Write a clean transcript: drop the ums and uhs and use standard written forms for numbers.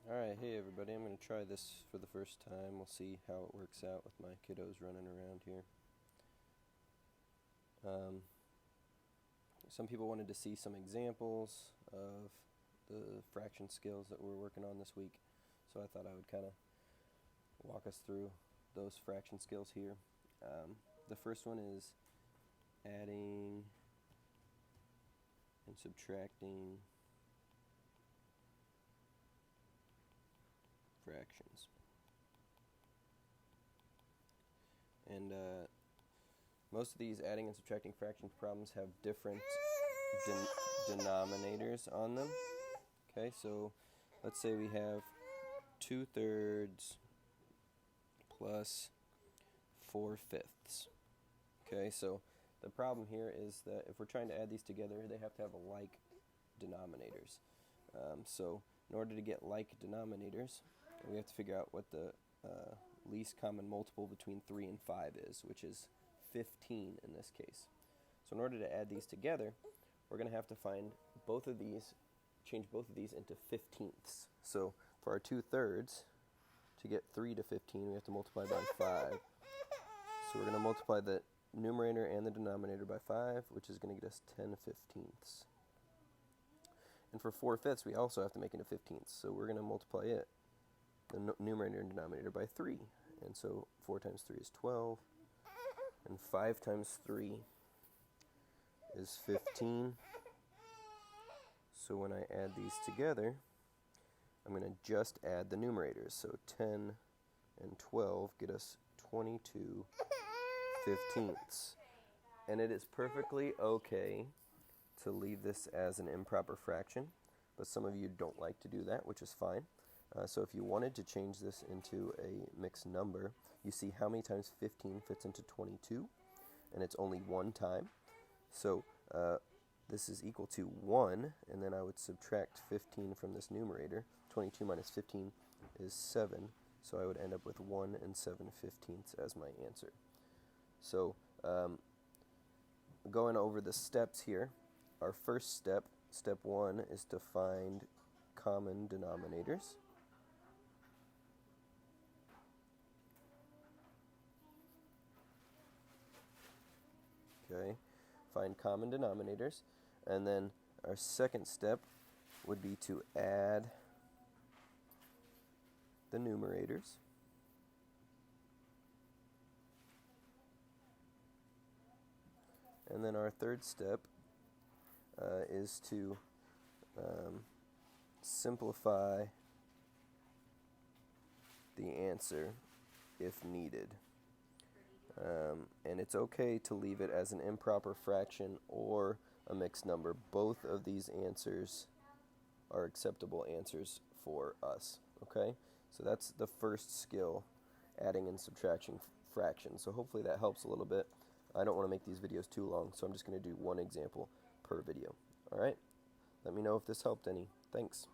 Alright, hey everybody, I'm going to try this for the first time. We'll see how it works out with my kiddos running around here. Some people wanted to see some examples of the fraction skills that we're working on this week, so I thought I would kind of walk us through those fraction skills here. The first one is adding and subtracting fractions. And most of these adding and subtracting fractions problems have different denominators on them. Okay, so let's say we have 2/3 plus 4/5. Okay, so the problem here is that if we're trying to add these together, they have to have like denominators. So in order to get like denominators, we have to figure out what the least common multiple between 3 and 5 is, which is 15 in this case. So in order to add these together, we're going to have to find both of these, change both of these into 15ths. So for our 2/3, to get 3 to 15, we have to multiply by 5. So we're going to multiply the numerator and the denominator by 5, which is going to get us 10/15ths. And for 4/5, we also have to make it into 15ths. So we're going to multiply it, the numerator and denominator, by 3. And so 4 times 3 is 12. And 5 times 3 is 15. So when I add these together, I'm going to just add the numerators. So 10 and 12 get us 22/15ths. And it is perfectly okay to leave this as an improper fraction, but some of you don't like to do that, which is fine. So if you wanted to change this into a mixed number, you see how many times 15 fits into 22, and it's only one time. So this is equal to 1, and then I would subtract 15 from this numerator. 22 minus 15 is 7, so I would end up with 1 and 7/15ths as my answer. So going over the steps here, our first step, step 1, is to find common denominators. Okay, find common denominators. And then our second step would be to add the numerators. And then our third step is to simplify the answer if needed. And it's okay to leave it as an improper fraction or a mixed number. Both of these answers are acceptable answers for us. Okay? So that's the first skill, adding and subtracting fractions. So hopefully that helps a little bit. I don't want to make these videos too long, so I'm just going to do one example per video. Alright? Let me know if this helped any. Thanks.